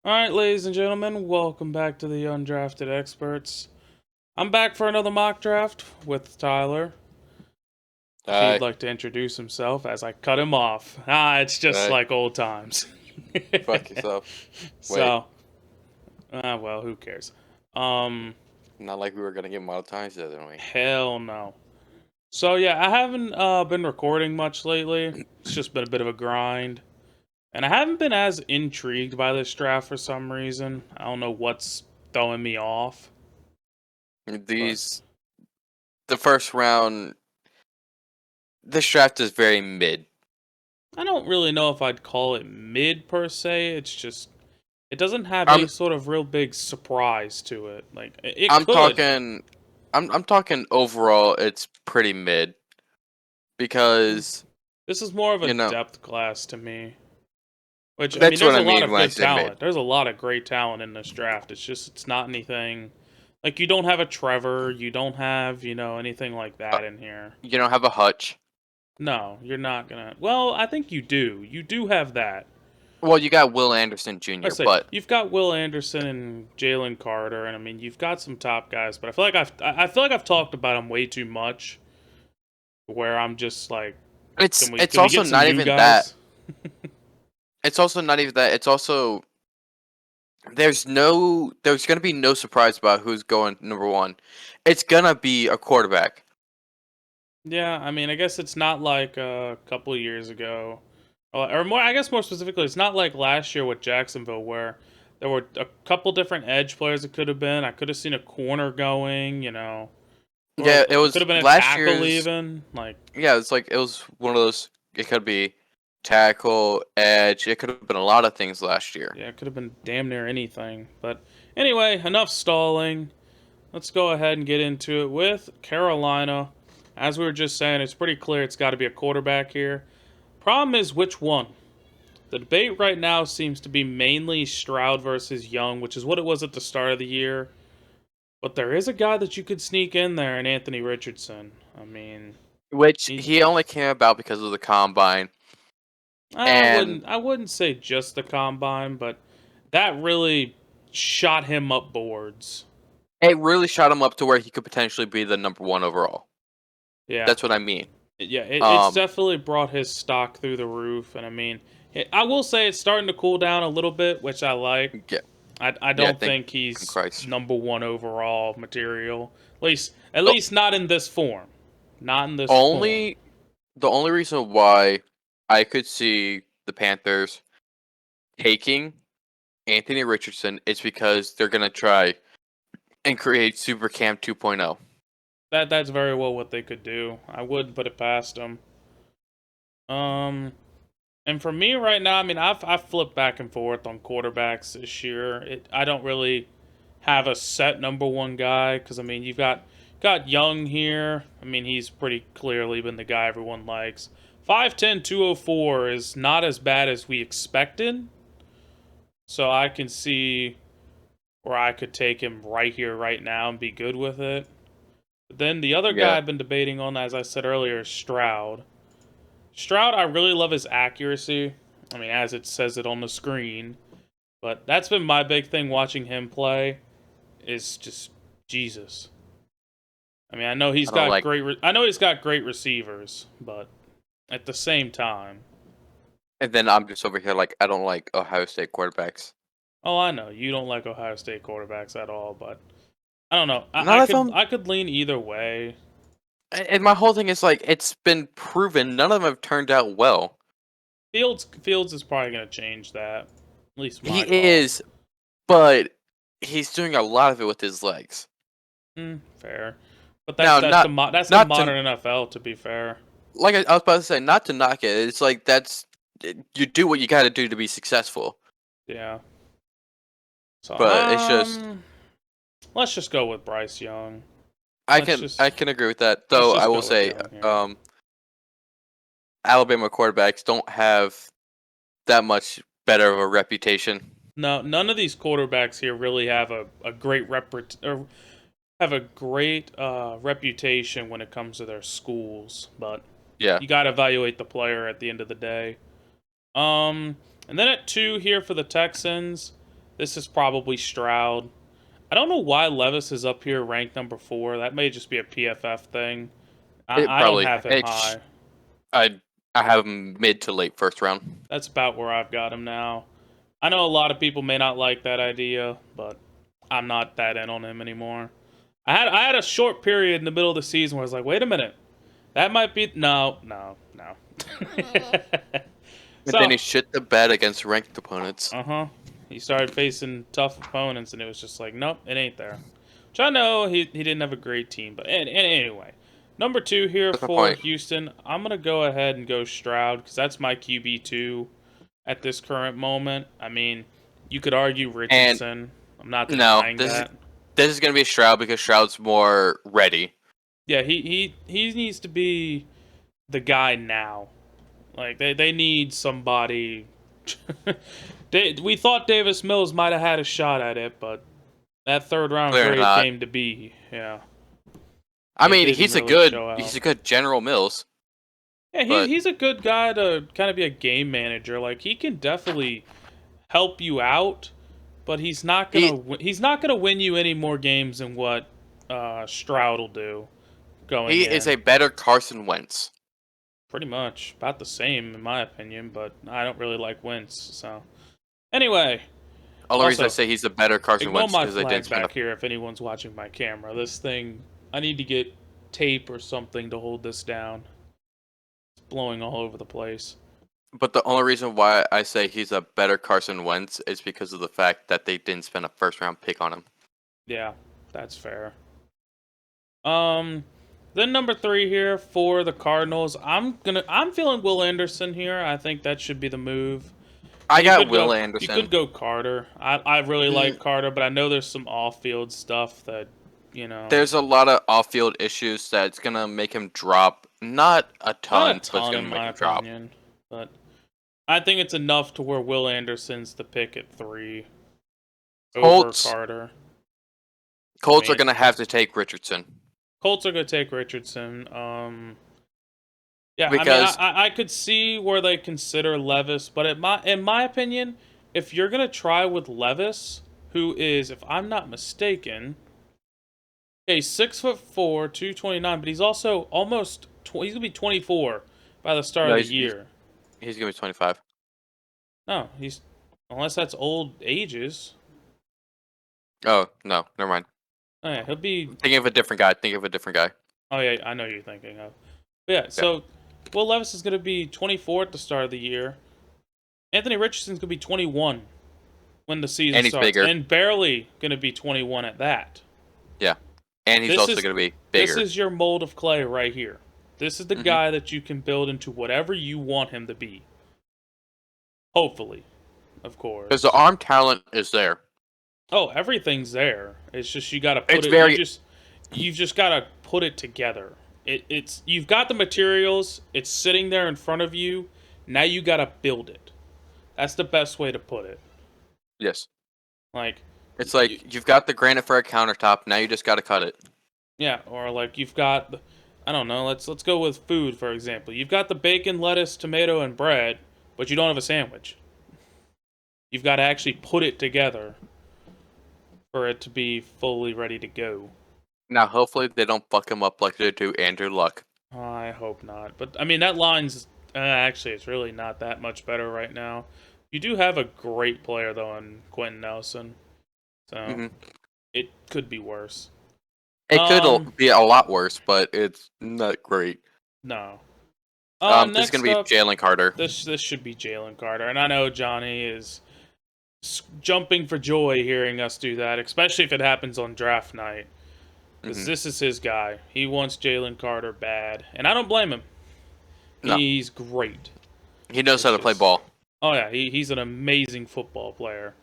Alright, ladies and gentlemen, welcome back to the Undrafted Experts. I'm back for another mock draft with Tyler. If he'd Alright, like to introduce himself as I cut him off. It's just alright, like old times. fuck yourself. Wait, So, well, who cares? Um, not like we were gonna get monetized, didn't we? hell no. So yeah, I haven't been recording much lately. It's just been a bit of a grind. And I haven't been as intrigued by this draft for some reason. I don't know what's throwing me off, but These, the first round, this draft is very mid. I don't really know if I'd call it mid per se. It's just it doesn't have any I'm, sort of real big surprise to it. Like it I'm could. talking, I'm talking overall, it's pretty mid because, This is more of a you know, depth class to me. Which I mean, that's there's what a I lot mean of when I good say mid. talent. There's a lot of great talent in this draft. It's just it's not anything like you don't have a Trevor. You don't have anything like Uh, that in here. you don't have a Hutch. No, you're not gonna. Well, I think you do. You do have that. Well, you got Will Anderson I Jr., say but you've got Will Anderson and Jalen Carter, and I mean you've got some top guys, but I feel like I've talked about them way too much. Where I'm just like, it's can we it's can we also get some not new even that. guys? It's also not even that. It's also there's gonna be no surprise about who's going number one. It's gonna be a quarterback. Yeah, I mean I guess it's not like a couple of years ago, or more. I guess more specifically, it's not like last year with Jacksonville where there were a couple different edge players it could have been. I could have seen a corner going, or Yeah, it it could was have been a last tackle year's. even. Like Yeah, it's like it was one of those. It could be tackle, edge. It could have been a lot of things last year. yeah, it could have been damn near anything. But anyway, enough stalling. Let's go ahead and get into it with Carolina. As we were just saying, it's pretty clear it's got to be a quarterback here. Problem is, which one? The debate right now seems to be mainly Stroud versus Young, which is what it was at the start of the year. But there is a guy that you could sneak in there, and Anthony Richardson. I mean, Which he, he only came about because of the combine, I and wouldn't, I wouldn't say just the combine, but that really shot him up boards. it really shot him up to where he could potentially be the number one overall. Yeah, That's what I mean. yeah, it's Um, definitely brought his stock through the roof, and I mean, I will say it's starting to cool down a little bit, which I like. yeah, I yeah. don't Thank think he's Christ. number one overall material. At The least not in this form. Not in this form. only the only reason why I could see the Panthers taking Anthony Richardson is because they're gonna try and create Super Camp 2.0. That's very well what they could do. I wouldn't put it past them. Um, and for me right now, I mean, I've flipped back and forth on quarterbacks this year. I don't really have a set number one guy because I mean you've got Young here. I mean he's pretty clearly been the guy everyone likes. 5'10", 204 is not as bad as we expected. So I can see where I could take him right here, right now, and be good with it. But then the other guy Yeah, I've been debating on, as I said earlier, is Stroud. Stroud, I really love his accuracy. I mean, as it says it on the screen. But that's been my big thing watching him play. Is just Jesus. I mean, I don't like. I know he's got great receivers, but at the same time, And then I'm just over here like I don't like Ohio State quarterbacks. oh, I know you don't like Ohio State quarterbacks at all, but I don't know. I None of could them. I could lean either way. And my whole thing is like it's been proven none of them have turned out well. Fields is probably going to change that. At least He my call. is, but he's doing a lot of it with his legs. Fair, but Now, that's the not to modern NFL. To be fair, like I was about to say, not to knock it. It's like you do what you got to do to be successful. yeah. So But it's just let's just go with Bryce Young. I Let's can just I can agree with that. let's Though I just will go with say, Young here. Alabama quarterbacks don't have that much better of a reputation. No, none of these quarterbacks here really have a great or have a great reputation when it comes to their schools, but Yeah, you got to evaluate the player at the end of the day. And then at 2 here for the Texans, This is probably Stroud. I don't know why Levis is up here ranked number 4. That may just be a PFF thing. It I don't probably. have him high. I have him mid to late first round. That's about where I've got him now. I know a lot of people may not like that idea, but I'm not that in on him anymore. I had a short period in the middle of the season where I was like, wait a minute, that might be no. But then he shit the bed against ranked opponents. He started facing tough opponents, and it was just like, nope, it ain't there. Which I know he didn't have a great team, but anyway. Number 2 here for Houston. I'm going to go ahead and go Stroud because that's my QB2 at this current moment. I mean, you could argue Richardson. I'm not denying that. This is going to be Stroud because Stroud's more ready. Yeah, he needs to be the guy now. Like, they need somebody. We thought Davis Mills might have had a shot at it, but that third round grade came to be. Yeah. I mean, he's a good General Mills. Yeah, he's a good guy to kind of be a game manager. Like, he can definitely help you out, but he's not gonna win you any more games than what Stroud will do. He is a better Carson Wentz. Pretty much about the same in my opinion, but I don't really like Wentz. So anyway, only reason I say he's a better Carson Wentz because they didn't back here. If anyone's watching my camera, this thing. I need to get tape or something to hold this down. It's blowing all over the place. But the only reason why I say he's a better Carson Wentz is because of the fact that they didn't spend a first-round pick on him. Yeah, that's fair. Then number 3 here for the Cardinals. I'm feeling Will Anderson here. I think that should be the move. I got Will Anderson. You could go Carter. I really like Carter, but I know there's some off-field stuff that. There's a lot of off-field issues that's gonna make him drop. Not a ton, but it's gonna make him drop. But I think it's enough to where Will Anderson's the pick at 3 over Carter. Colts are gonna have to take Richardson. Colts are gonna take Richardson. Yeah, because I could see where they consider Levis, but in my opinion, if you're gonna try with Levis, who is, if I'm not mistaken. Okay, 6'4", 229, but he's also almost. He's gonna be 24 by the start of the year. He's gonna be 25. No, unless that's old ages. Oh no, never mind. Oh, yeah, he'll be thinking of a different guy. Oh yeah, I know who you're thinking of. But yeah, so Will Levis is gonna be 24 at the start of the year. Anthony Richardson's gonna be 21 when the season starts, bigger. And barely gonna be 21 at that. Yeah. And he's also going to be bigger. This is your mold of clay right here. This is the guy that you can build into whatever you want him to be. Hopefully, of course. Because the arm talent is there. Oh, everything's there. It's just you got to put it. You've just got to put it together. You've got the materials. It's sitting there in front of you. Now you got to build it. That's the best way to put it. Yes. Like. It's like you've got the granite for a countertop. Now you just got to cut it. Yeah, or like you've got, I don't know. Let's go with food for example. You've got the bacon, lettuce, tomato, and bread, but you don't have a sandwich. You've got to actually put it together for it to be fully ready to go. Now, hopefully, they don't fuck him up like they do Andrew Luck. I hope not. But I mean, that line's actually it's really not that much better right now. You do have a great player though in Quentin Nelson. So it could be worse. It could be a lot worse, but it's not great. No. This is going to be Jalen Carter. This should be Jalen Carter. And I know Johnny is jumping for joy hearing us do that, especially if it happens on draft night. Because this is his guy. He wants Jalen Carter bad. And I don't blame him. He's great. He knows how to play ball. Oh, yeah. He's an amazing football player.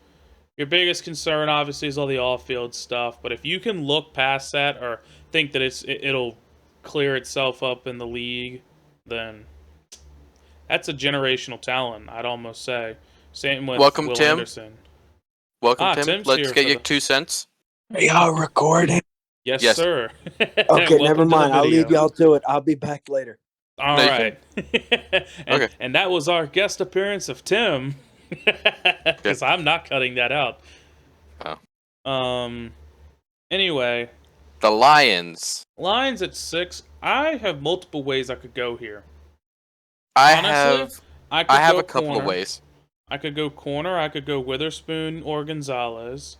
Your biggest concern, obviously, is all the off-field stuff. But if you can look past that or think that it'll clear itself up in the league, then that's a generational talent, I'd almost say. Same with Welcome, Will Tim. Anderson. Welcome, Tim. Tim's Let's get you 2 cents. Are y'all recording? Yes, sir. Okay, never mind. I'll leave y'all to it. I'll be back later. All right. And that was our guest appearance of Tim. Because I'm not cutting that out. Anyway, The Lions. Lions at 6. I have multiple ways I could go here. I Honestly, I could have go a couple of corner. ways. I could go corner. I could go Witherspoon or Gonzalez.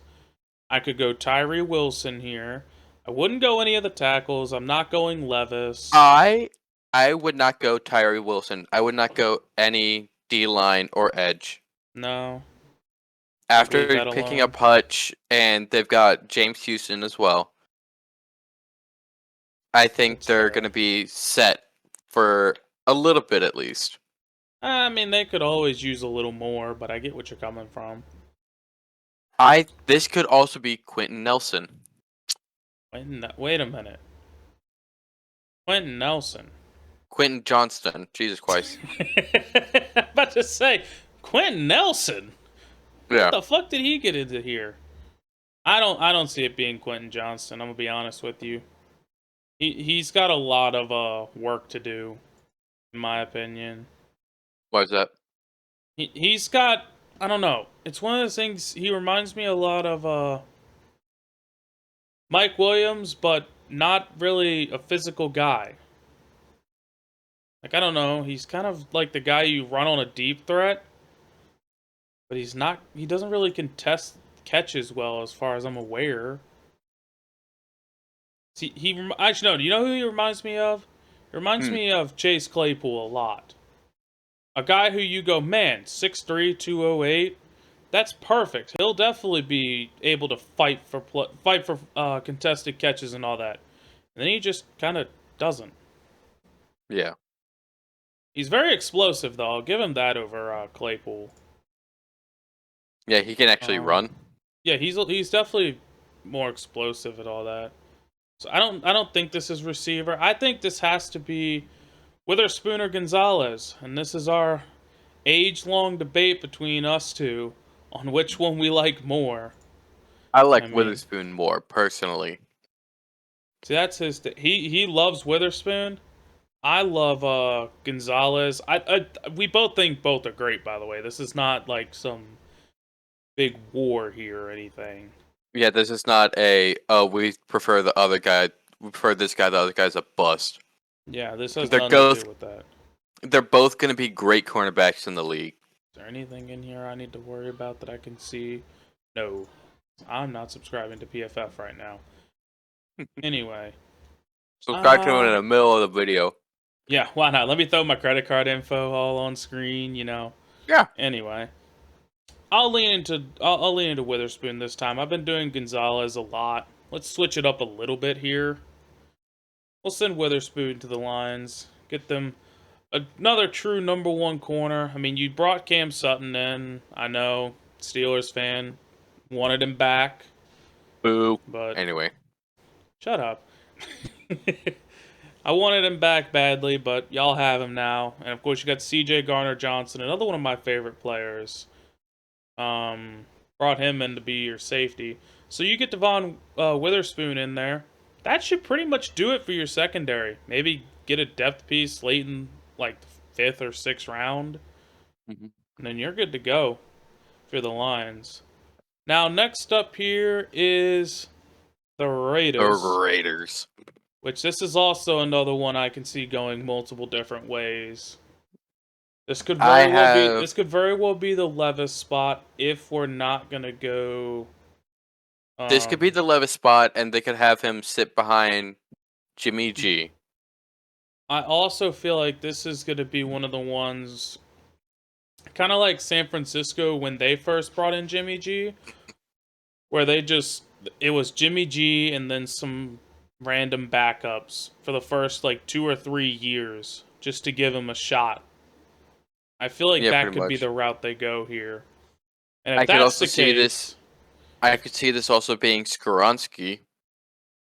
I could go Tyree Wilson here. I wouldn't go any of the tackles. I'm not going Levis. I would not go Tyree Wilson. I would not go any D line or edge. No. Leave After that picking alone. up Hutch, and they've got James Houston as well. I think That's they're fair. going to be set for a little bit at least. I mean, they could always use a little more, but I get what you're coming from. This could also be Quentin Nelson. Wait a minute. Quentin Nelson. Quentin Johnston. Jesus Christ. I'm about to say, Quentin Nelson? Yeah. What the fuck did he get into here? I don't see it being Quentin Johnston, I'm gonna be honest with you. He's got a lot of work to do, in my opinion. Why is that? He's got, I don't know. It's one of those things. He reminds me a lot of Mike Williams, but not really a physical guy. Like, I don't know. He's kind of like the guy you run on a deep threat, but he's not. He doesn't really contest catches well, as far as I'm aware. See, actually no. Do you know who he reminds me of? He reminds me of Chase Claypool a lot. A guy who you go, man, 6'3", 208. That's perfect. He'll definitely be able to fight for contested catches and all that. And then he just kind of doesn't. Yeah. He's very explosive, though. I'll give him that over Claypool. Yeah, he can actually run. Yeah, he's definitely more explosive and all that. So I don't think this is receiver. I think this has to be Witherspoon or Gonzalez, and this is our age-long debate between us two on which one we like more. I like Witherspoon more personally. See, that's his. He loves Witherspoon. I love Gonzalez. We both think both are great. By the way, this is not like some big war here or anything. Yeah, this is not we prefer the other guy. We prefer this guy. The other guy's a bust. Yeah, this has nothing to do with that. They're both going to be great cornerbacks in the league. Is there anything in here I need to worry about that I can see? No. I'm not subscribing to PFF right now. Anyway. Subscribe to him in the middle of the video. Yeah, why not? Let me throw my credit card info all on screen, you know. Yeah. Anyway. I'll lean into Witherspoon this time. I've been doing Gonzalez a lot. Let's switch it up a little bit here. We'll send Witherspoon to the Lions. Get them another true number one corner. I mean, you brought Cam Sutton in. I know, Steelers fan, wanted him back. Boo. But anyway. Shut up. I wanted him back badly, but y'all have him now. And of course, you got C.J. Garner-Johnson, another one of my favorite players. Brought him in to be your safety. So you get Devon Witherspoon in there. That should pretty much do it for your secondary. Maybe get a depth piece late in like the 5th or 6th round. Mm-hmm. And then you're good to go for the Lions. Now, next up here is the Raiders. The Raiders. Which this is also another one I can see going multiple different ways. This could very well be the Levis spot if we're not gonna go. This could be the Levis spot, and they could have him sit behind Jimmy G. I also feel like this is gonna be one of the ones, kind of like San Francisco when they first brought in Jimmy G, where it was Jimmy G and then some random backups for the first like 2 or 3 years just to give him a shot. I feel like that could be the route they go here. And if that's the case, I could see this also being Skoronski.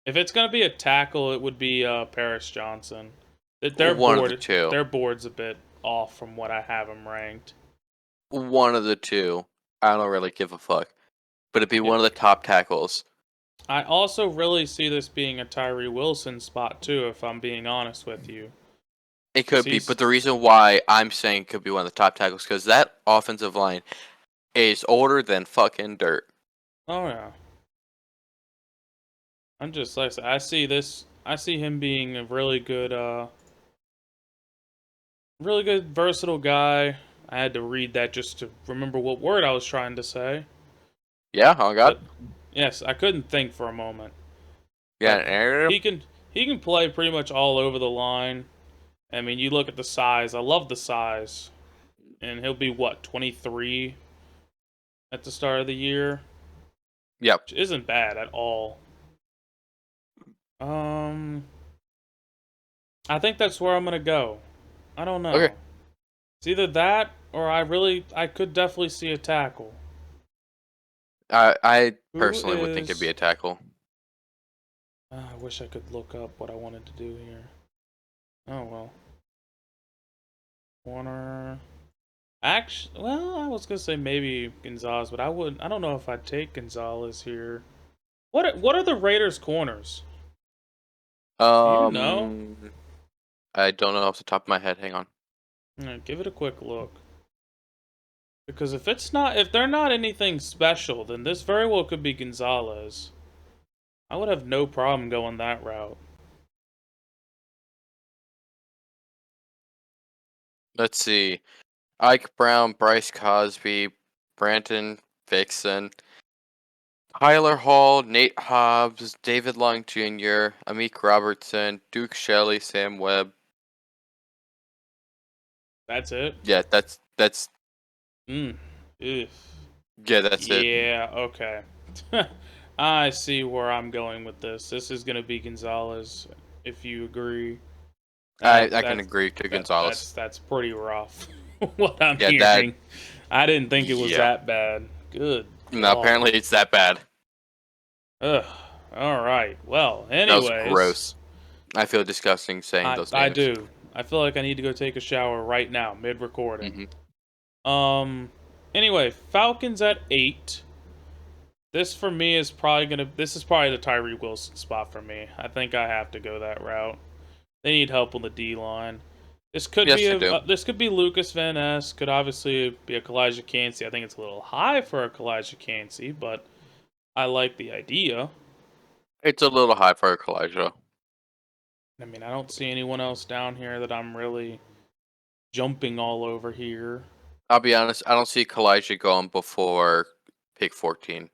If it's gonna be a tackle, it would be Paris Johnson. One of the two. Their board's a bit off from what I have them ranked. One of the two. I don't really give a fuck. But it'd be one of the top tackles. I also really see this being a Tyree Wilson spot too, if I'm being honest with you. It could be, but the reason why I'm saying it could be one of the top tackles because that offensive line is older than fucking dirt. Oh yeah. I'm just like I said, I see this. I see him being a really good versatile guy. I had to read that just to remember what word I was trying to say. Yeah, oh god. But yes, I couldn't think for a moment. Yeah, But an area. he can play pretty much all over the line. I mean, you look at the size. I love the size, and he'll be what 23 at the start of the year, Yep. which isn't bad at all. Um, I think that's where I'm gonna go. I don't Okay. know. It's either that or I could definitely see a tackle. I Who personally would think it'd be is? a tackle. I wish I could look up what I wanted to do here. Oh well. Corner. Actually, well, I was gonna say maybe Gonzalez, but I would. I don't know if I'd take Gonzalez here. What are the Raiders' corners? Do you know? Um, I don't know off the top of my head. Hang on. Give it a quick look. Because if they're not anything special, then this very well could be Gonzalez. I would have no problem going that route. Let's see. Ike Brown, Bryce Cosby, Brandon Vixen, Tyler Hall, Nate Hobbs, David Long Jr., Amik Robertson, Duke Shelley, Sam Webb. That's it. Yeah, that's Mm. Ugh. yeah, that's it. Yeah. Okay. I see where I'm going with this. This is gonna be Gonzalez, if you agree. I can agree to Gonzalez. That's pretty rough. What I'm Yeah, that hearing. I didn't think it was yeah. that bad. Good. No, God. apparently it's that bad. Ugh. All right. Well, That was anyways, gross. I feel disgusting saying those names. I do. I feel like I need to go take a shower right now, mid recording. Anyway, Falcons at 8. This for me is probably this is probably the Tyree Wilson spot for me. I think I have to go that route. They need help on the D line. This could Yes, be they do. this could be Lucas Van Ness. Could obviously be a Kalijah Cansey. I think it's a little high for a Kalijah Cansey, but I like the idea. It's a little high for Kalijah. I mean, I don't see anyone else down here that I'm really jumping all over here. I'll be honest, I don't see Kalijah going before pick 14.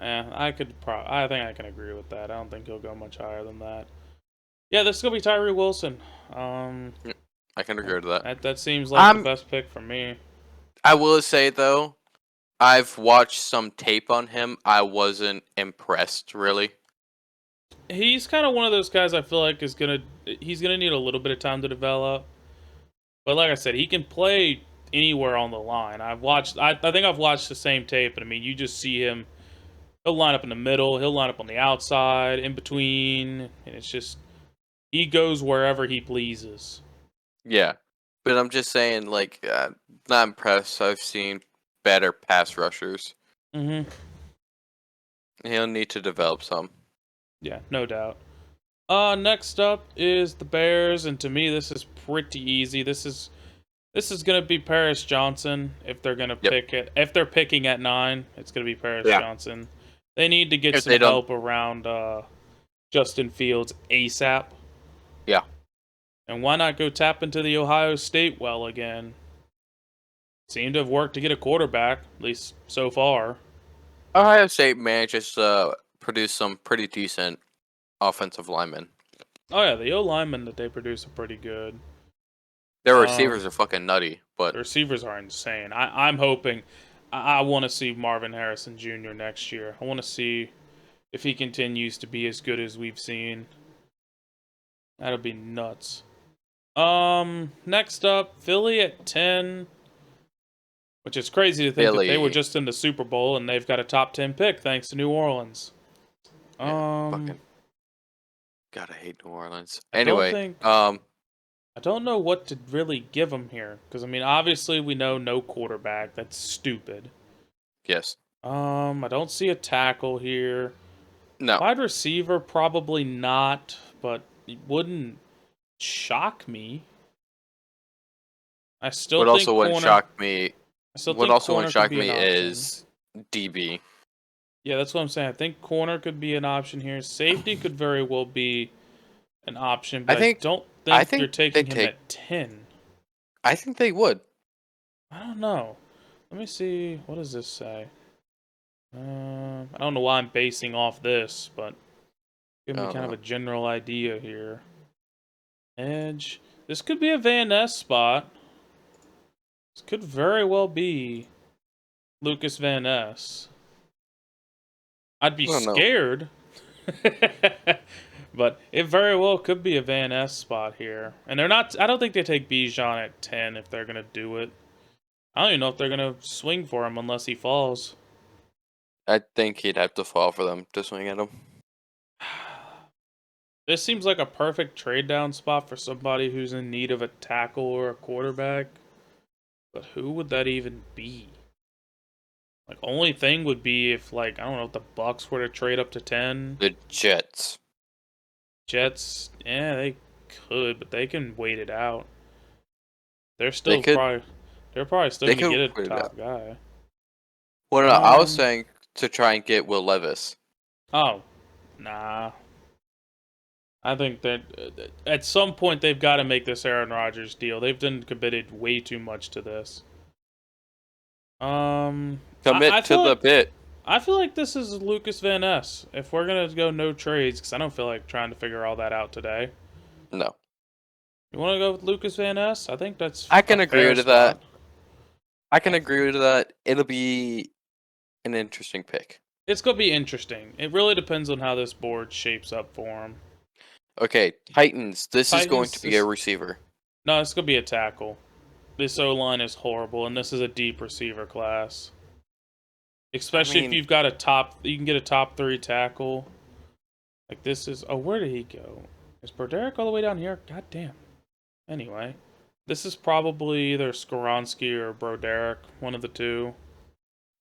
I think I can agree with that. I don't think he'll go much higher than that. Yeah, this is gonna be Tyree Wilson. I can agree to that. That seems like the best pick for me. I will say though, I've watched some tape on him. I wasn't impressed really. He's kind of one of those guys I feel like he's gonna need a little bit of time to develop. But like I said, he can play anywhere on the line. I think I've watched the same tape, and I mean, you just see him. He'll line up in the middle. He'll line up on the outside, in between, and it's just he goes wherever he pleases. Yeah, but I'm just saying, like, not impressed. I've seen better pass rushers. Mm-hmm. He'll need to develop some. Yeah, no doubt. Next up is the Bears, and to me, this is pretty easy. This is gonna be Paris Johnson if they're gonna pick it. If they're picking at 9, it's gonna be Paris Johnson. They need to get some help around Justin Fields ASAP. Yeah. And why not go tap into the Ohio State well again? Seemed to have worked to get a quarterback, at least so far. Ohio State manages to produce some pretty decent offensive linemen. Oh yeah, the O linemen that they produce are pretty good. Their receivers are fucking nutty, but the receivers are insane. I'm hoping. I want to see Marvin Harrison Jr. next year. I want to see if he continues to be as good as we've seen. That'll be nuts. Next up, Philly at 10. Which is crazy to think that they were just in the Super Bowl and they've got a top 10 pick thanks to New Orleans. fucking gotta hate New Orleans. Anyway, I don't know what to really give them here because I mean, obviously we know no quarterback. That's stupid. Yes. I don't see a tackle here. No. Wide receiver probably not, but it wouldn't shock me. I still What think also wouldn't shock me. I still What think also corner wouldn't shock could be me an option. is DB. Yeah, that's what I'm saying. I think corner could be an option here. Safety could very well be an option, I but I think don't I think you're think they taking him take. at 10. I think they would. I don't know. Let me see. What does this say? I don't know why I'm basing off this, but give I me don't kind of know. a general idea here. Edge. This could be a Van Ness spot. This could very well be Lucas Van Ness. I'd be I don't know. scared. But it very well could be a Van Ness spot here. And they're not I don't think they take Bijan at 10 if they're gonna do it. I don't even know if they're gonna swing for him unless he falls. I think he'd have to fall for them to swing at him. This seems like a perfect trade down spot for somebody who's in need of a tackle or a quarterback. But who would that even be? Like, only thing would be if, like, I don't know, if the Bucks were to trade up to 10. The Jets. Jets, yeah, they could, but they can wait it out. They're They still could. probably, they're probably still They gonna could get a wait it out. top guy. Well, no, I was Um, saying to try and get Will Levis. oh, nah. I think that at some point they've got to make this Aaron Rodgers deal. They've done committed way too much to this. Commit I to feel the like bit. I feel like this is Lucas Van Ness. If we're gonna go no trades, because I don't feel like trying to figure all that out today. No, You want to go with Lucas Van Ness? I think that's I a can agree fair with that. spot. I can agree with that. It'll be an interesting pick. It's gonna be interesting. It really depends on how this board shapes up for him. Okay, Titans. This is going to Titans be a is receiver. no, it's gonna be a tackle. This O line is horrible, and this is a deep receiver class. Especially if mean, you've got a top, you can get a top 3 tackle. Like this is. Oh, where did he go? Is Broderick all the way down here? God damn. Anyway, this is probably either Skoronski or Broderick, one of the two.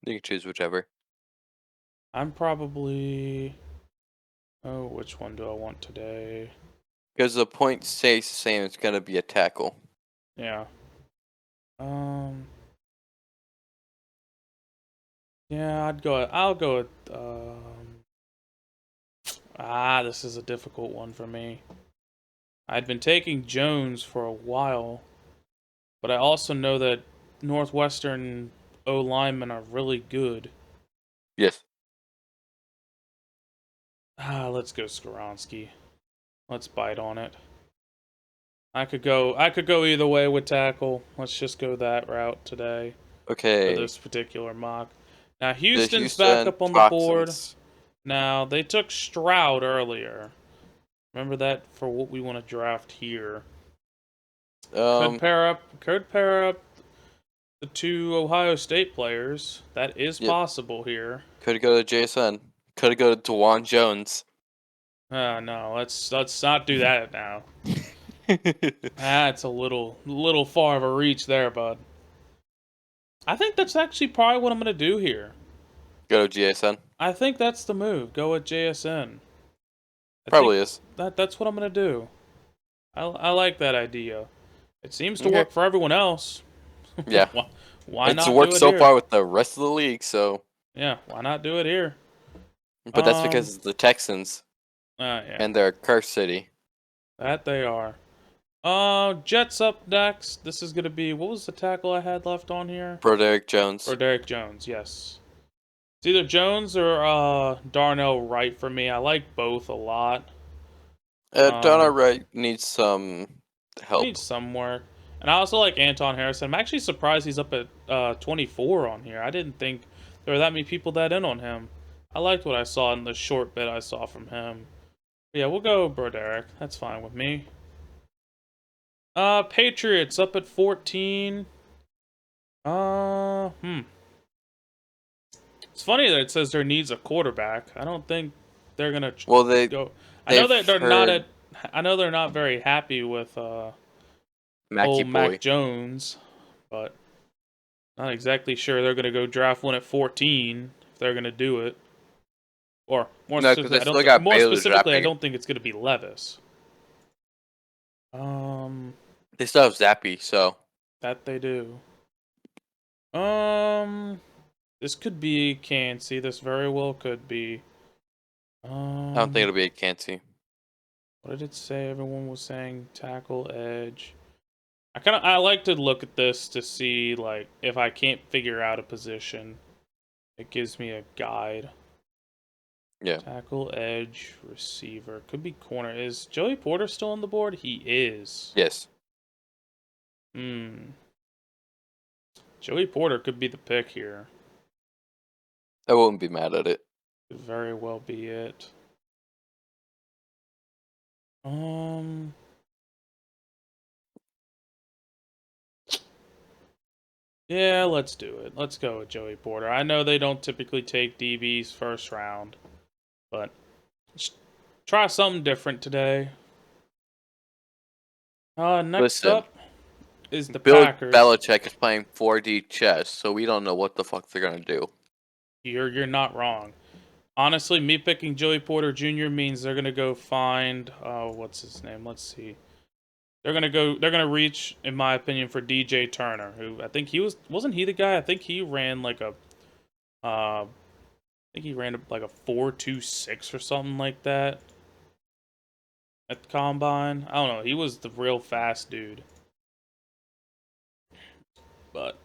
you can choose whichever. I'm probably. Oh, which one do I want today? Because the point stays the same. It's going to be a tackle. Yeah. Um. Yeah, I'd go. I'll go with. This is a difficult one for me. I'd been taking Jones for a while, but I also know that Northwestern O linemen are really good. Yes. Let's go Skoronski. Let's bite on it. I could go either way with tackle. Let's just go that route today for Okay. this particular mock. Now The Houston's back Houston up on the board. Toxins. Now they took Stroud earlier. Remember that for what we want to draft here. Could pair up the 2 Ohio State players. That is Yep. possible here. Could go to JSN. Could go to DeJuan Jones. No, let's not do that now. That's a little far of a reach there, bud. I think that's actually probably what I'm gonna do here. Go to JSN. I think that's the move. Go with JSN. Probably is. That's what I'm gonna do. I like that idea. It seems to Okay. work for everyone else. Yeah. Why not It's worked do it so here? far with the rest of the league, so. Yeah, why not do it here? But that's because it's the Texans Yeah, and they're a cursed city. that they are. Jets up next. This is gonna be what was the tackle I had left on here? Broderick Jones. Or Derek Jones, yes. It's either Jones or Darnell Wright for me. I like both a lot. Donna Wright needs some help. Needs some work. And I also like Anton Harrison. I'm actually surprised he's up at 24 on here. I didn't think there were that many people that in on him. I liked what I saw in the short bit I saw from him. But yeah, we'll go Broderick. That's fine with me. Patriots up at 14. It's funny that it says there needs a quarterback. I don't think they're gonna Well, they go. I know that they're not heard I know they're not very happy with Mackie old Boy. Mac Jones, but not exactly sure they're gonna go draft one at 14 if they're gonna do it. Or more No, 'cause specifically, they still got more Baylor specifically, I drafting. don't think it's gonna be Levis. They still have Zappy, so That they do. This could be Cansey. This very well could be. I don't think it'll be a Cansey. What did it say? Everyone was saying tackle, edge. I like to look at this to see, like, if I can't figure out a position, it gives me a guide. Yeah. Tackle, edge, receiver. Could be corner. Is Joey Porter still on the board? He is. Yes. Joey Porter could be the pick here. I wouldn't be mad at it. Could very well be it. Yeah, let's do it. Let's go with Joey Porter. I know they don't typically take DBs first round, but let's try something different today. Next Listen, up is the Bill Packers. Belichick is playing 4D chess, so we don't know what the fuck they're gonna do. You're not wrong. Honestly, me picking Joey Porter Jr. means they're gonna go find what's his name? Let's see. They're gonna reach, in my opinion, for DJ Turner, who I think wasn't he the guy? I think he ran like a I think he ran like a 4.26 or something like that at the combine. I don't know. He was the real fast dude. But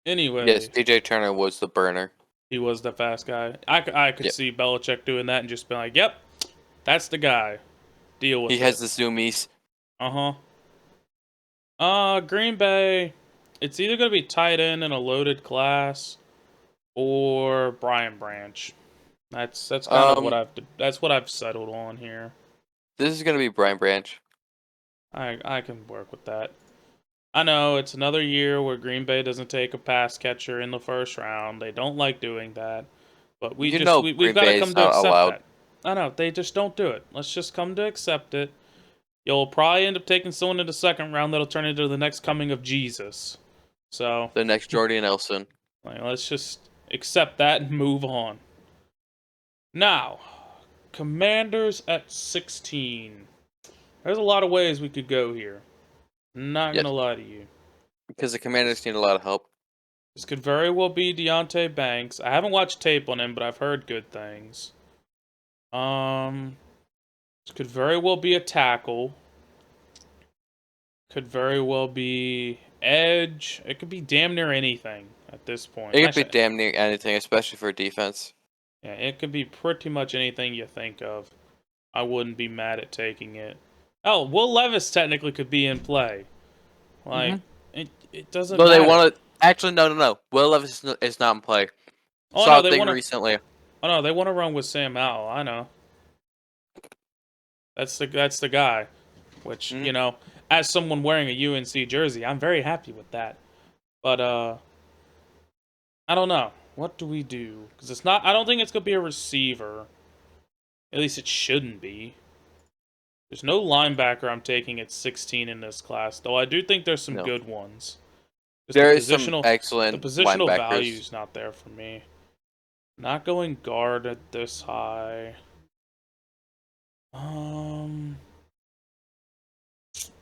anyway, Yes, DJ Turner was the burner. he was the fast guy. I could Yep. see Belichick doing that and just be like, "Yep, that's the guy. Deal with it." He has the zoomies. Green Bay. It's either gonna be tight end in a loaded class, or Brian Branch. That's kind of what I've settled on here. This is gonna be Brian Branch. I can work with that. I know it's another year where Green Bay doesn't take a pass catcher in the first round. They don't like doing that, but we've Green got to Bay is come to not accept allowed. that. I know they just don't do it. Let's just come to accept it. You'll probably end up taking someone in the second round that'll turn into the next coming of Jesus. So The next Jordy Nelson. let's just accept that and move on. Now, Commanders at 16. There's a lot of ways we could go here. Not Yes. gonna lie to you. Because the Commanders need a lot of help. This could very well be Deontay Banks. I haven't watched tape on him, but I've heard good things. This could very well be a tackle. Could very well be edge. It could be damn near anything at this point. It could be damn near anything, especially for defense. Yeah, it could be pretty much anything you think of. I wouldn't be mad at taking it. Oh, Will Levis technically could be in play. Like, it doesn't No, matter. they want to. Actually, no. Will Levis is not in play. Oh, Saw no, a they thing wanna- recently. Oh no, they want to run with Sam Howell. I know. That's the guy. Which you know, as someone wearing a UNC jersey, I'm very happy with that. But I don't know. What do we do? Because it's not. I don't think it's gonna be a receiver. At least it shouldn't be. There's no linebacker I'm taking at 16 in this class, though I do think there's some No. good ones. Just There the is some positional- excellent The positional linebackers. value's not there for me. Not going guard at this high.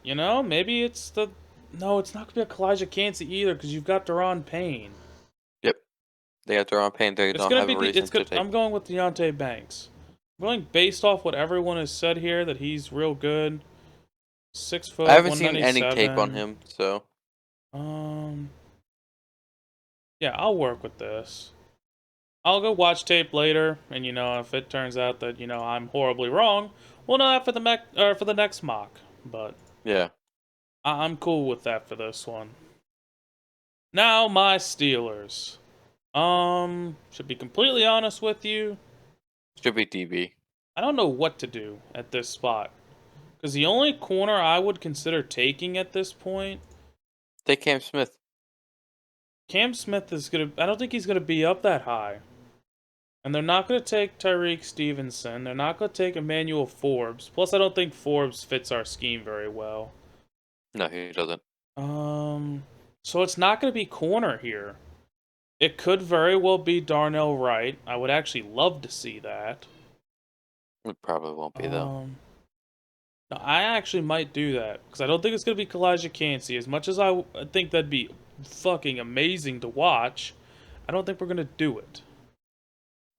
You know, maybe it's the... No, it's not going to be a Kalijah Cansey either, because you've got Deron Payne. Yep. They got their own pain. They It's don't gonna have be a reason to take. I'm going with Deontay Banks. I'm going based off what everyone has said here, that he's real good. 6 foot, I haven't seen any 197. tape on him, so Yeah, I'll work with this. I'll go watch tape later, and if it turns out that I'm horribly wrong, we'll know that for the next mock. But yeah. I'm cool with that for this one. Now my Steelers. Should be completely honest with you, Should be DB. I don't know what to do at this spot. Because the only corner I would consider taking at this point, Take Cam Smith. Cam Smith is going to... I don't think he's going to be up that high. And they're not going to take Tyreek Stevenson. They're not going to take Emmanuel Forbes. Plus, I don't think Forbes fits our scheme very well. No, he doesn't. So it's not going to be corner here. It could very well be Darnell Wright. I would actually love to see that. It probably won't be, though. No, I actually might do that. Because I don't think it's going to be Kalijah Cansey. As much as I think that'd be fucking amazing to watch, I don't think we're gonna do it.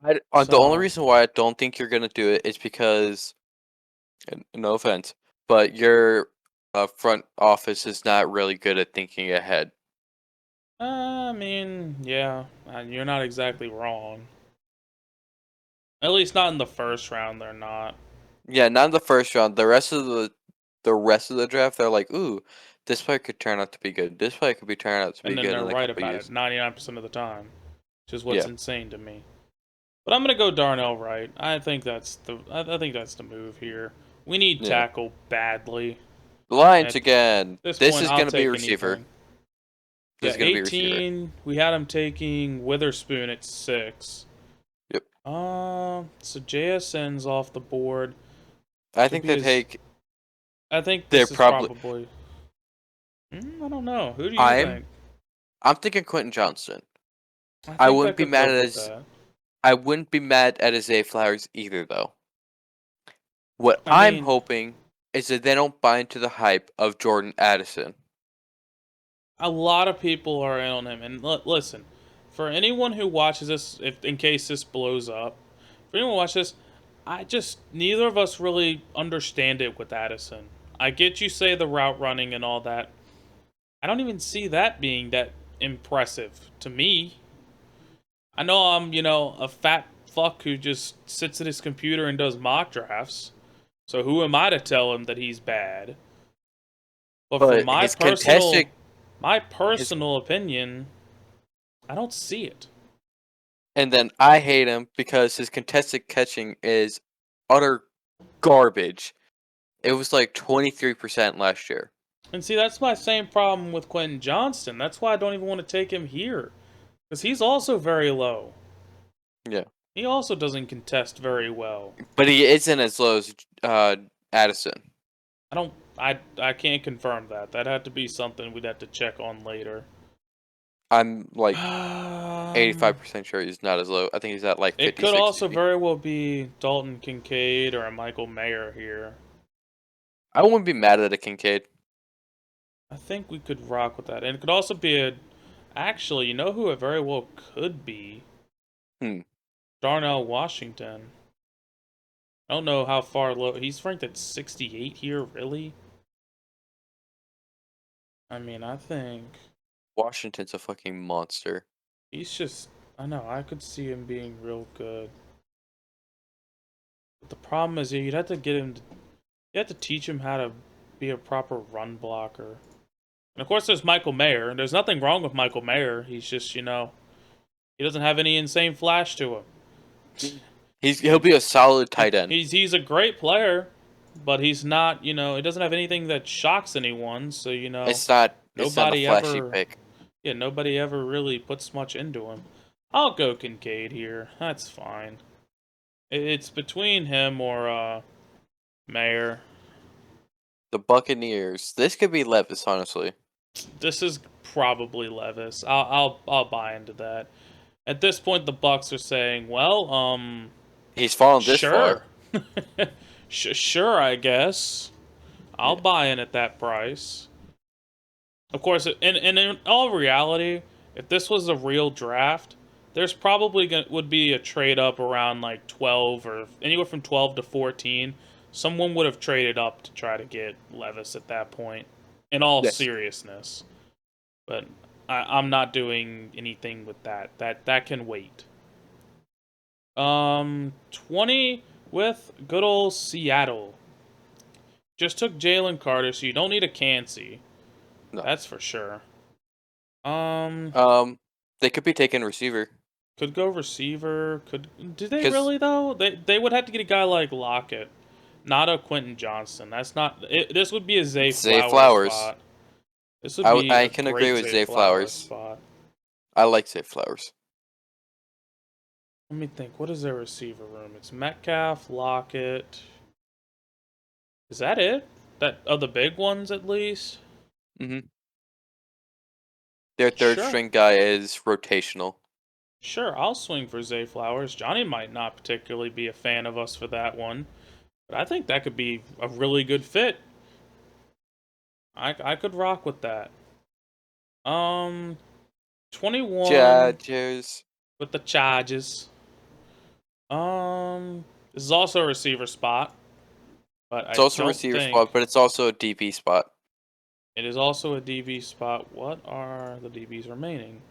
The only So- reason why I don't think you're gonna do it is because, and no offense, but your front office is not really good at thinking ahead. I mean, yeah, you're not exactly wrong. At least not in the first round, they're not. Yeah, not in the first round. The rest of the draft, they're like, ooh, this player could turn out to be good. This player could be turn out to be And then good they're in a right couple about years. it 99% of the time, which is what's Yeah. insane to me. But I'm gonna go Darnell Wright. I think that's the move here. We need Yeah. tackle badly. The Lions At again. this This point, is I'll gonna be take a receiver. anything. This Yeah, is gonna be a receiver. 18. We had him taking Witherspoon at 6. Yep. So JSN's off the board. I Could think be they his- take. I think They're this is probably. I don't know. Who do you think? I'm thinking Quentin Johnston. I I think wouldn't be could mad live at with his. that. I wouldn't be mad at his Zay Flowers either, though. What I I'm mean- hoping is that they don't buy into the hype of Jordan Addison. A lot of people are in on him, and listen, for anyone who watches this, if in case this blows up, for anyone who watches this, neither of us really understand it with Addison. I get you say the route running and all that. I don't even see that being that impressive to me. I know I'm, a fat fuck who just sits at his computer and does mock drafts. So who am I to tell him that he's bad? But But from my his personal contested- opinion, I don't see it. And then I hate him because his contested catching is utter garbage. It was like 23% last year. And see, that's my same problem with Quentin Johnston. That's why I don't even want to take him here. Because he's also very low. Yeah. He also doesn't contest very well. But he isn't as low as Addison. I can't confirm that. That'd have to be something we'd have to check on later. I'm like 85%. 85% sure he's not as low. I think he's at like 50, It could also 60. very well be Dalton Kincaid or a Michael Mayer here. I wouldn't be mad at a Kincaid. I think we could rock with that. And it could also be actually, you know who it very well could be? Darnell Washington. I don't know how far low. He's ranked at 68 here, really? I mean, I think Washington's a fucking monster. he's just, I know, I could see him being real good. But the problem is, you'd have to you have to teach him how to be a proper run blocker. And of course, there's Michael Mayer. There's nothing wrong with Michael Mayer. He's just, he doesn't have any insane flash to him. He'll be a solid tight end. He's a great player, but he's not, he doesn't have anything that shocks anyone. So, It's not a nobody flashy ever- pick. yeah, nobody ever really puts much into him. I'll go Kincaid here. That's fine. It's between him or Mayer. The Buccaneers. This could be Levis, honestly. This is probably Levis. I'll buy into that. At this point, the Bucks are saying, well, He's fallen this sure. far. Sure, I guess. I'll buy in at that price. Of course, in all reality, if this was a real draft, there's probably would be a trade up around like 12 or anywhere from 12 to 14. Someone would have traded up to try to get Levis at that point. In all Yes. seriousness, but I'm not doing anything with that. That can wait. 20 with good old Seattle. Just took Jalen Carter, so you don't need a Cansey. No. That's for sure. They could be taking receiver. Could go receiver. Do they 'Cause- really though? They would have to get a guy like Lockett, not a Quentin Johnston. That's not. This would be a Zay Flowers. spot. This would I- be I a can great agree with Zay Flowers. spot. I like Zay Flowers. Let me think. What is their receiver room? It's Metcalf, Lockett. Is that it? The big ones at least. Mm-hmm. Their third Sure. string guy is rotational. Sure, I'll swing for Zay Flowers. Johnny might not particularly be a fan of us for that one, but I think that could be a really good fit. I could rock with that. 21 Chargers. with the Chargers. This is also a receiver spot, but It's I also a don't receiver think spot, but it's also a DB spot. it is also a DB spot. What are the DBs remaining?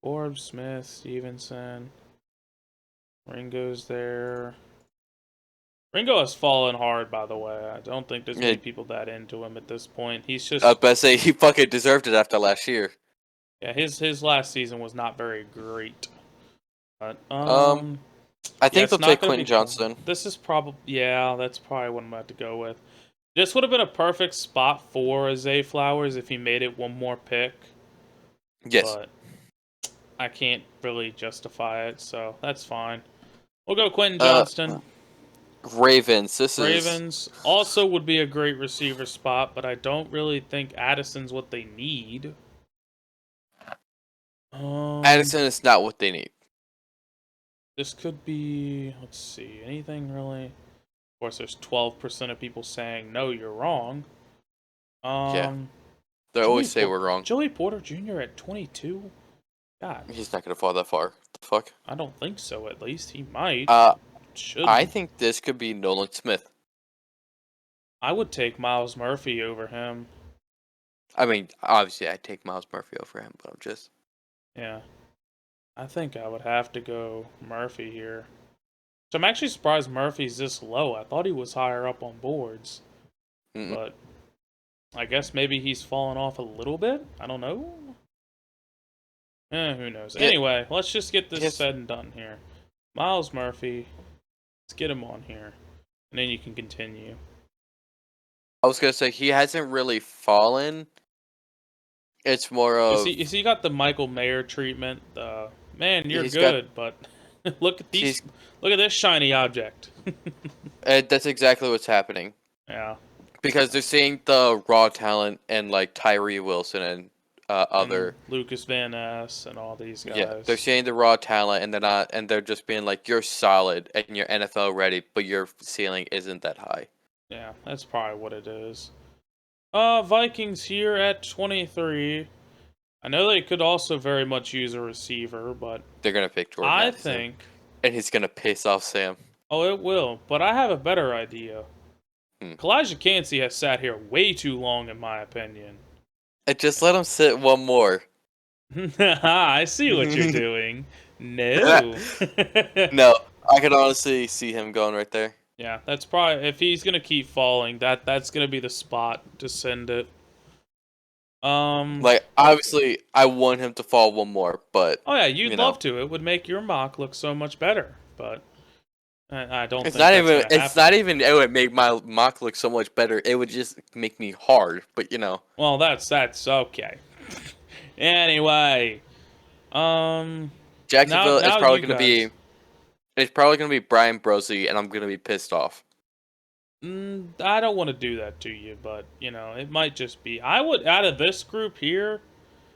Forbes, Smith, Stevenson, Ringo's there. Ringo has fallen hard, by the way. I don't think there's many people that into him at this point. He's just I was about to say he fucking deserved it after last year. yeah. His last season was not very great. But I think it's they'll not take gonna Quentin be Johnston. This is probably that's probably what I'm about to go with. This would have been a perfect spot for Zay Flowers if he made it one more pick. Yes. But I can't really justify it, so that's fine. We'll go Quentin Johnston. Ravens. Ravens also would be a great receiver spot, but I don't really think Addison's what they need. Addison is not what they need. This could be, let's see, anything really? Of course, there's 12% of people saying, no, you're wrong. Yeah. They always say we're wrong. Joey Porter Jr. at 22? God. He's not going to fall that far. The fuck? I don't think so, at least. He might. Should. I think this could be Nolan Smith. I would take Miles Murphy over him. I mean, obviously, I'd take Miles Murphy over him, but I'm just... Yeah. I think I would have to go Murphy here. So I'm actually surprised Murphy's this low. I thought he was higher up on boards. But I guess maybe he's fallen off a little bit? I don't know. Who knows? Yeah. Anyway, let's just get this Yes. said and done here. Miles Murphy. Let's get him on here. And then you can continue. I was going to say, he hasn't really fallen. It's more of... Is he got the Michael Mayer treatment? Man, you're He's good, but look at these. Look at this shiny object. That's exactly what's happening. Yeah. Because they're seeing the raw talent and, like, Tyree Wilson and other... Lucas Van Ness and all these guys. Yeah, they're seeing the raw talent, and they're not, and they're just being like, "You're solid and you're NFL ready, but your ceiling isn't that high." Yeah, that's probably what it is. Vikings here at 23. I know they could also very much use a receiver, but They're gonna pick Jordan. I Addison, think. and he's gonna piss off Sam. Oh, it will. But I have a better idea. Hmm. Kalijah Cansey has sat here way too long, in my opinion. And just let him sit one more. I see what you're doing. No. No, I could honestly see him going right there. Yeah, that's probably if he's gonna keep falling, that's gonna be the spot to send it. Like, obviously, I want him to fall one more, but Oh yeah, you'd you love know. to. It would make your mock look so much better, but I don't. It's think not that's even. gonna It's happen. not even. It would make my mock look so much better. It would just make me hard. But you know. Well, that's okay. Anyway, Jacksonville is now probably you going to be. guys. It's probably going to be Brian Brosey, and I'm going to be pissed off. I don't want to do that to you, but you know it might just be. I would out of this group here.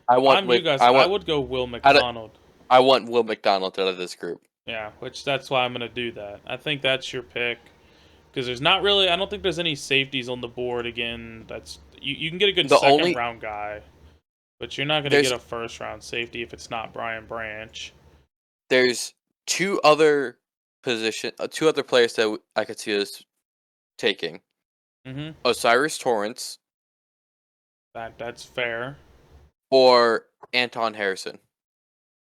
I want. I'm you guys. I want. I would go Will McDonald. I want Will McDonald out of this group. Yeah, that's why I'm gonna do that. I think that's your pick because there's not really. I don't think there's any safeties on the board again. That's you can get a good second round guy, but you're not gonna get a first round safety if it's not Brian Branch. There's two other players that I could see us taking. Osiris Torrance. That's fair. Or Anton Harrison.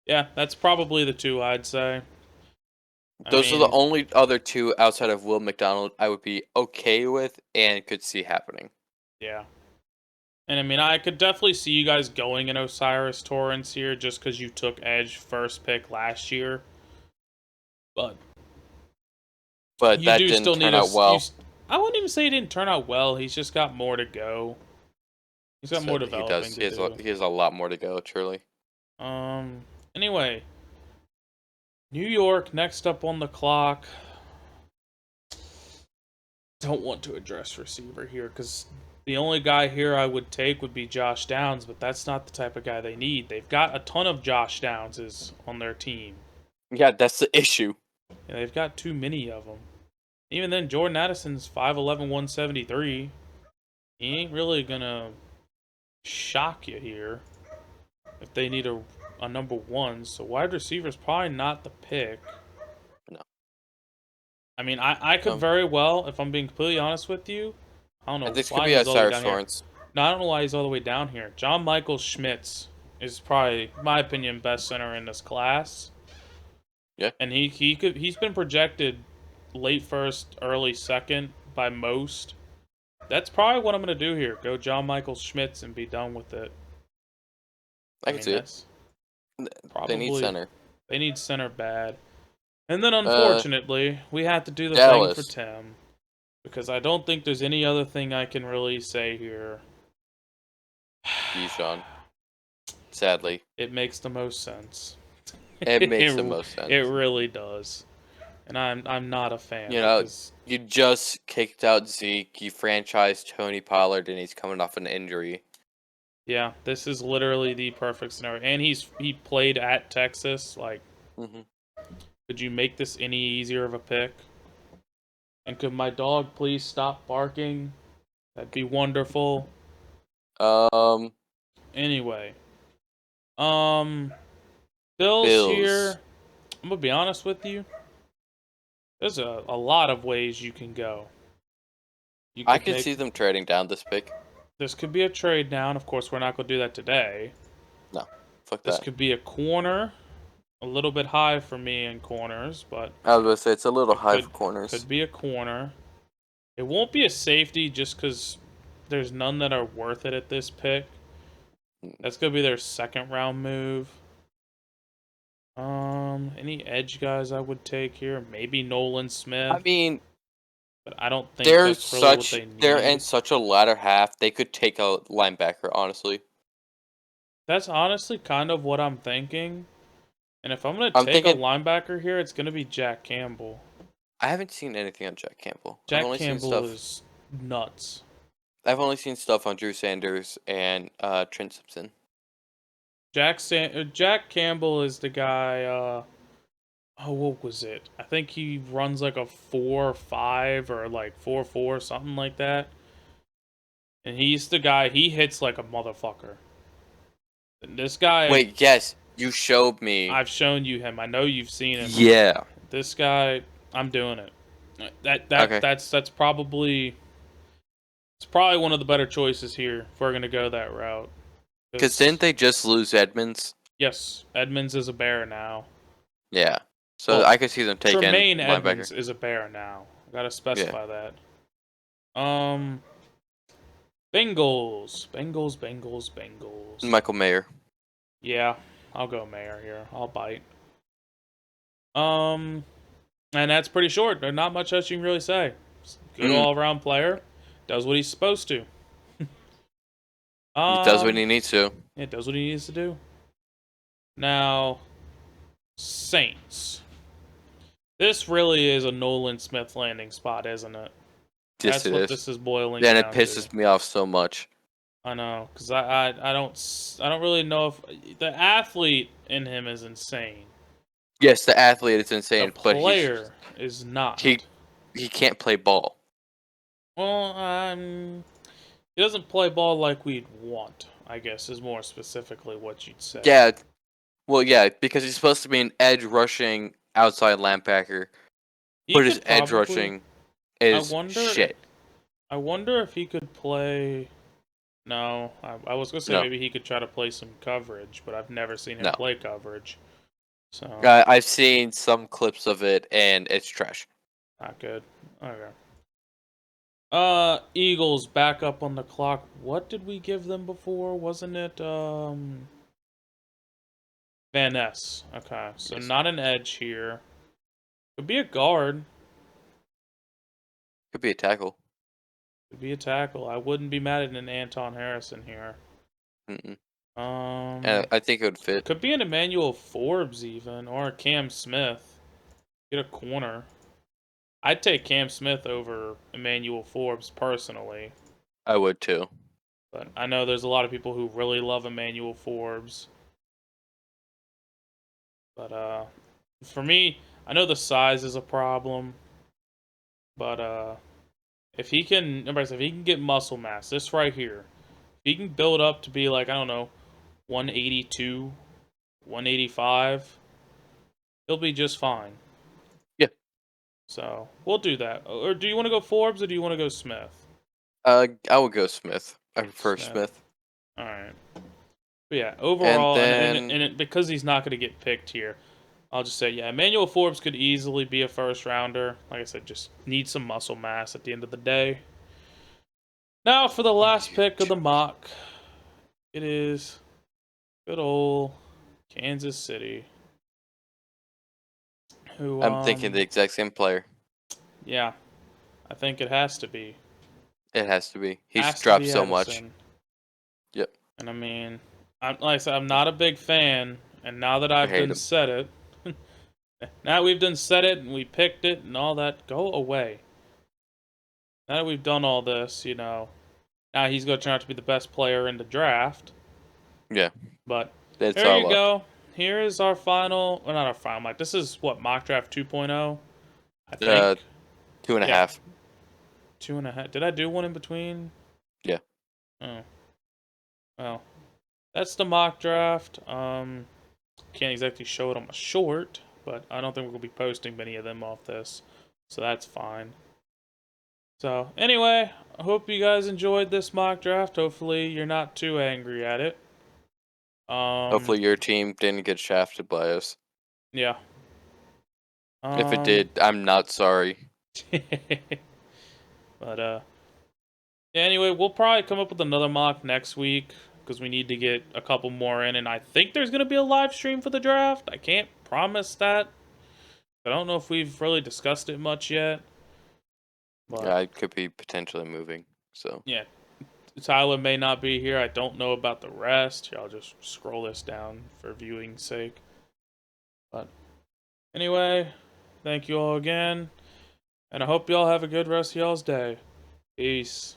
Yeah, that's probably the two I'd say. Those are the only other two outside of Will McDonald I would be okay with and could see happening. Yeah. And I mean, I could definitely see you guys going in Osiris Torrance here just because you took Edge first pick last year. But that didn't turn out well. I wouldn't even say it didn't turn out well. He's just got more to go. He's got more developing to do. He has a lot more to go, truly. Anyway, New York next up on the clock. Don't want to address receiver here because the only guy here I would take would be Josh Downs, but that's not the type of guy they need. They've got a ton of Josh Downses on their team. Yeah, that's the issue. Yeah, they've got too many of them. Even then, Jordan Addison's 5'11", 173. He ain't really gonna shock you here. If they need a a number 1, so wide receiver is probably not the pick. No. I mean, I could very well, if I'm being completely honest with you, I don't know And this why could be he's all the way outside down here. Lawrence. No, I don't know why he's all the way down here. John Michael Schmitz is probably, in my opinion, best center in this class. Yeah. And he's been projected late first, early second by most. That's probably what I'm gonna do here. Go John Michael Schmitz and be done with it. I can see it. Probably, They need center. They need center bad. And then unfortunately, we have to do the Dallas. thing for Tim. Because I don't think there's any other thing I can really say here. Bijan. Sadly. It makes the most sense. It makes the most sense. It really does. And I'm not a fan. You know, because you just kicked out Zeke, you franchised Tony Pollard, and he's coming off an injury. yeah, this is literally the perfect scenario. And he played at Texas. Like, could you make this any easier of a pick? And could my dog please stop barking? That'd be wonderful. Anyway. Bills here. I'm gonna be honest with you. There's a lot of ways you can go. I can see them trading down this pick. This could be a trade down. Of course, we're not gonna do that today. No, fuck This that. could be a corner. A little bit high for me in corners, but I was gonna say it's a little high for corners. Could be a corner. It won't be a safety just because there's none that are worth it at this pick. That's gonna be their second round move. Any edge guys I would take here? Maybe Nolan Smith. I mean, but I don't think they're that's really what they need. they're in such a latter half. They could take a linebacker, honestly. That's honestly kind of what I'm thinking. And if I'm gonna take a linebacker here, it's gonna be Jack Campbell. I haven't seen anything on Jack Campbell. Jack Campbell is nuts. I've only seen stuff on Drew Sanders and Trent Simpson. Jack Campbell is the guy. What was it? I think he runs like a 4.5 or like 4.4, something like that. And he's the guy. He hits like a motherfucker. And this guy. Wait, yes, you showed me. I've shown you him. I know you've seen him. Yeah. This guy, I'm doing it. Okay. That's probably. It's probably one of the better choices here if we're gonna go that route. Because didn't they just lose Edmonds? Yes, Edmonds is a Bear now. Yeah. So I could see them taking Tremaine linebacker. Edmonds is a Bear now. I gotta specify that. Bengals. Michael Mayer. Yeah, I'll go Mayer here. I'll bite. And that's pretty short. There's not much else you can really say. Good all-around player. Does what he's supposed to. He does what he needs to. It does what he needs to do. Now, Saints. This really is a Nolan Smith landing spot, isn't it? Yes, That's what this is boiling down. down And it pisses me off so much. I know, because I don't really know if the athlete in him is insane. Yes, the athlete is insane, The but player is not. He can't play ball. Well, he doesn't play ball like we'd want, I guess, is more specifically what you'd say. Yeah. Well, yeah, because he's supposed to be an edge rushing outside linebacker. But his edge rushing is shit. I wonder if he could play. No, I was gonna say maybe he could try to play some coverage, but I've never seen him play coverage. So I've seen some clips of it, and it's trash. Not good. Okay. Eagles back up on the clock. What did we give them before? Wasn't it Van Ness? Okay, so not an edge here. Could be a guard. Could be a tackle. Could be a tackle. I wouldn't be mad at an Anton Harrison here. And I think it would fit. Could be an Emmanuel Forbes even, or a Cam Smith. Get a corner. I'd take Cam Smith over Emmanuel Forbes personally. I would too. But I know there's a lot of people who really love Emmanuel Forbes. But for me, I know the size is a problem. But if he can get muscle mass, this right here, if he can build up to be like, I don't know, 182, 185. He'll be just fine. Yeah. So we'll do that. Or do you want to go Forbes or do you want to go Smith? I would go Smith. I prefer Smith. All right. But yeah, overall, then- because he's not going to get picked here, I'll just say, yeah, Emmanuel Forbes could easily be a first rounder. Like I said, just need some muscle mass at the end of the day. Now for the last pick of the mock, it is good old Kansas City. Who I'm thinking the exact same player. Yeah, I think it has to be. It has to be. He's Has to dropped be so much. Edison. Yep. And I mean, like I said, I'm not a big fan. And now that I've hate done him. said it, now we've done said it and we picked it and all that, go away. Now that we've done all this, now he's going to turn out to be the best player in the draft. Yeah. But It's there our you luck. go. Here is our final, well, not our final, like this is what, mock draft 2.0? I think. 2.5. 2.5. Did I do one in between? Yeah. Oh. Well, that's the mock draft. Can't exactly show it on my short, but I don't think we're going to be posting many of them off this. So that's fine. So, anyway, I hope you guys enjoyed this mock draft. Hopefully you're not too angry at it. Hopefully your team didn't get shafted by us. Yeah. If it did, I'm not sorry. But yeah, anyway, we'll probably come up with another mock next week because we need to get a couple more in, and I think there's going to be a live stream for the draft. I can't promise that. I don't know if we've really discussed it much yet. But Yeah, I could be potentially moving. So yeah, Tyler may not be here. I don't know about the rest. Here, I'll just scroll this down for viewing's sake. But anyway, thank you all again. And I hope y'all have a good rest of y'all's day. Peace.